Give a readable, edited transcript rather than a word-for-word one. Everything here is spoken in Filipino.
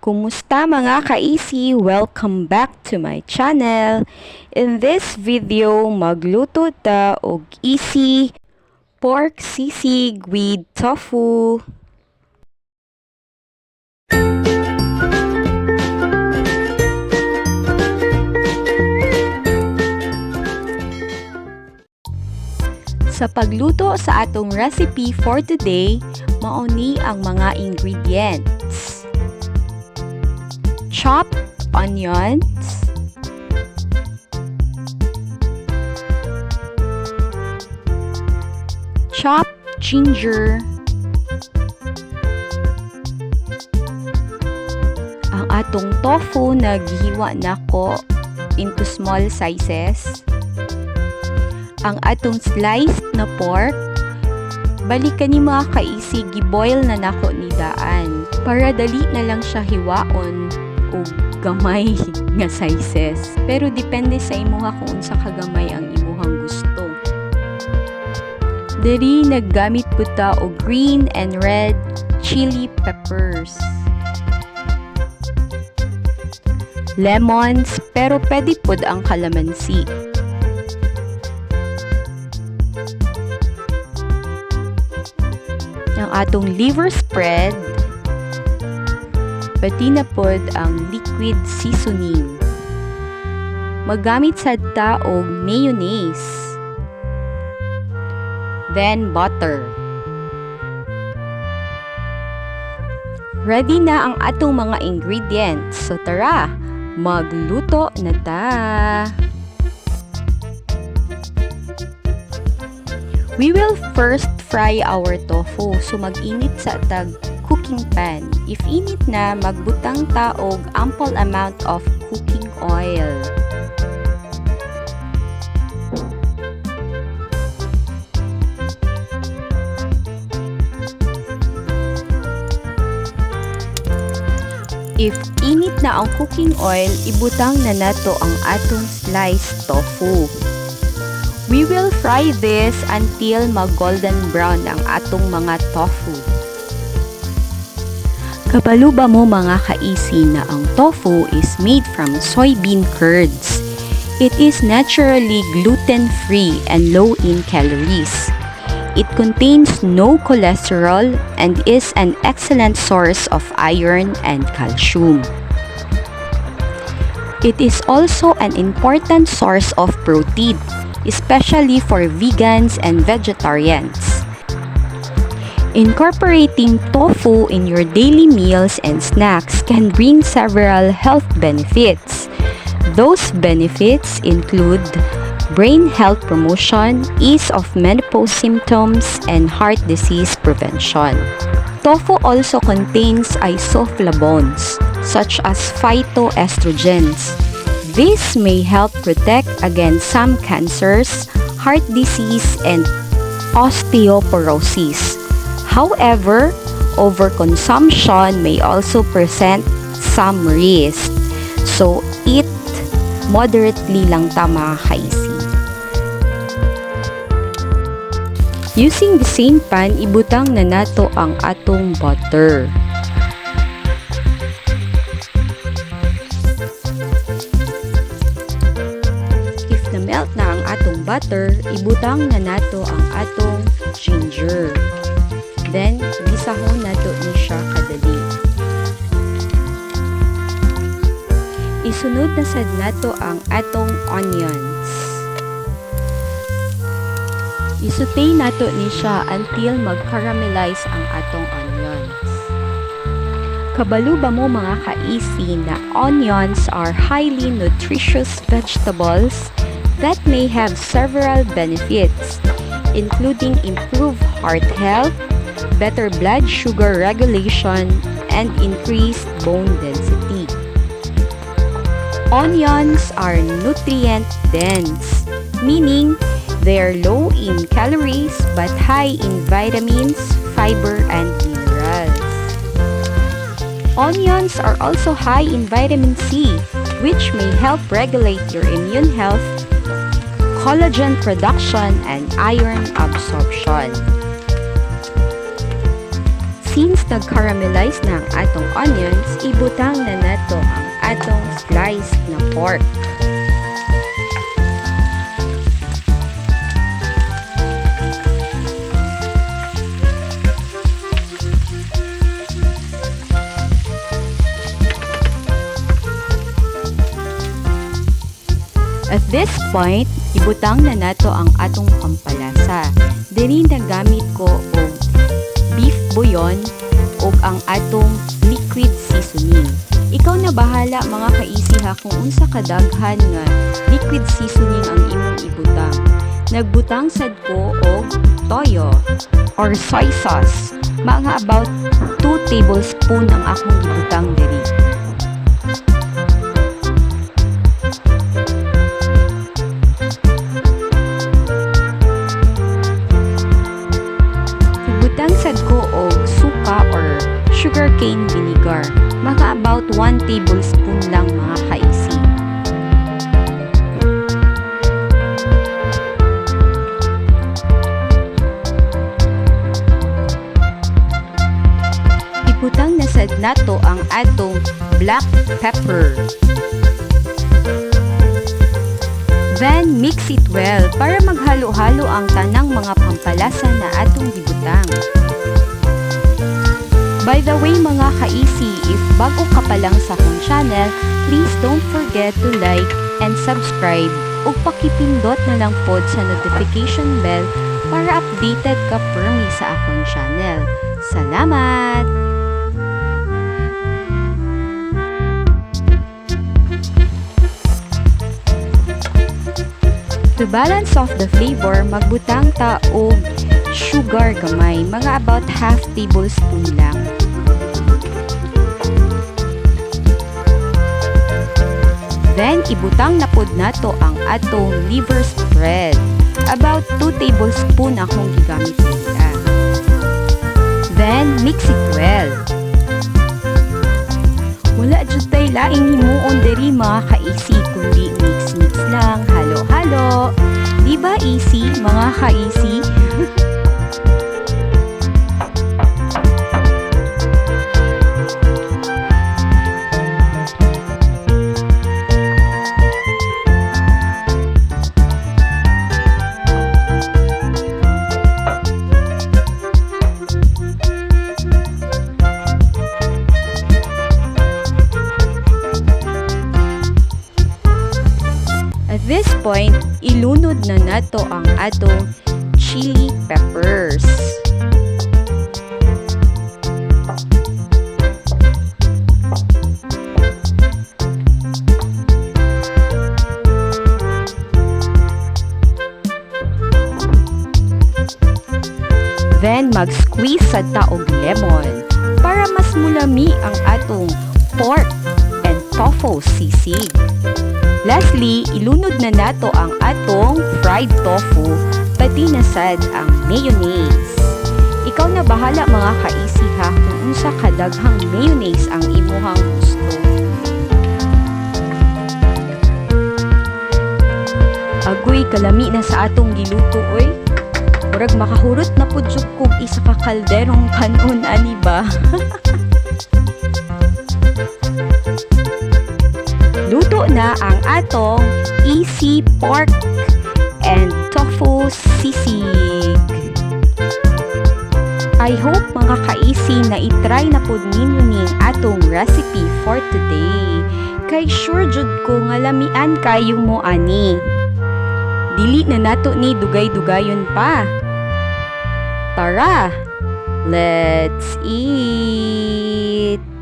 Kumusta mga ka-easy? Welcome back to my channel. In this video, magluto ta og easy pork sisig with tofu. Sa pagluto sa atong recipe for today, mauni ang mga ingredients. Chopped onions, chopped ginger, ang atong tofu na gihiwa nako into small sizes, ang atong sliced na pork. Balikan ni mga kaisig, giboil na nako ni daan para dali na lang siya hiwaon o gamay nga sizes. Pero depende sa imuha kung unsa kagamay ang imuhang gusto. Diri naggamit po ta og green and red chili peppers, lemons, pero pwede pod ang kalamansi. Ang atong liver spread, pati na pod ang liquid seasoning. Maggamit sad ta og mayonnaise, then butter. Ready na ang atong mga ingredients. So tara, magluto na ta. We will first fry our tofu. So mag-init sa tag cooking pan. If init na, magbutang ta og ample amount of cooking oil. If init na ang cooking oil, ibutang na nato ang atong sliced tofu. We will fry this until mag-golden brown ang atong mga tofu. Kabalo ba mo mga kaisi na ang tofu is made from soybean curds? It is naturally gluten-free and low in calories. It contains no cholesterol and is an excellent source of iron and calcium. It is also an important source of protein, especially for vegans and vegetarians. Incorporating tofu in your daily meals and snacks can bring several health benefits. Those benefits include brain health promotion, ease of menopause symptoms, and heart disease prevention. Tofu also contains isoflavones, such as phytoestrogens. This may help protect against some cancers, heart disease, and osteoporosis. However, overconsumption may also present some risk. So, eat moderately lang ta mga kaisi. Using the same pan, ibutang na nato ang atong butter. Melt na ang atong butter, ibutang na nato ang atong ginger. Then, gisahon nato ni siya kadali. Isunod na sad nato ang atong onions. Isutay nato ni siya until mag-caramelize ang atong onions. Kabalo ba mo mga kaisi na onions are highly nutritious vegetables that may have several benefits, including improved heart health, better blood sugar regulation, and increased bone density. Onions are nutrient-dense, meaning they are low in calories but high in vitamins, fiber, and minerals. Onions are also high in vitamin C, which may help regulate your immune health, collagen production, and iron absorption. Since nag-caramelize na ang atong onions, ibutang na nato ang atong sliced na pork. At this point, ibutang na nato ang atong pampalasa. Diri nagamit ko og beef bouillon ug ang atong liquid seasoning. Ikaw na bahala mga kaisi ha kung unsa kadaghan nga liquid seasoning ang imong ibutang. Nagbutang sad ko og toyo or soy sauce. Mga about 2 tablespoon ang akong gibutang diri. Tangsad ko og suka or sugarcane vinegar. Mga about 1 tablespoon lang mga kaisi. Ibutang na sad nato ang atong black pepper. Then, mix it well para maghalo-halo ang tanang mga pampalasa na atong gibutang. By the way mga kaisi, if bago ka pa lang sa akong channel, please don't forget to like and subscribe ug pakipindot na lang pod sa notification bell para updated ka permi sa akong channel. Salamat! To balance off the flavor, magbutang ta og sugar gamay, mga about half tablespoon lang. Then, ibutang na pod nato ang atong liver spread. About 2 tablespoon akong gigamit nila. Then, mix it well. Wala jud tay laing himuon diri mga kaisi, kundi mix lang, halo-halo. Di ba easy mga kaisi? At this point, ilunod na nato ang atong chili peppers. Then, mag-squeeze sa taog lemon para mas mulami ang atong pork and tofu sisig. Lastly, ilunod na nato ang atong fried tofu, pati na sad ang mayonnaise. Ikaw na bahala mga kaisi ha kung unsa kadaghang mayonnaise ang imuhang gusto. Agoy, kalami na sa atong giluto oy. Murag makahurot na pud jud kog isa ka kalderong kanon ani ba? Luto na ang atong easy pork and tofu sisig. I hope mga kaisi na itry na pod ninyo ning atong recipe for today. Kay sure jud ko nga lamian kayo mo ani. Dili na nato ni dugay-dugayon pa. Tara, let's eat!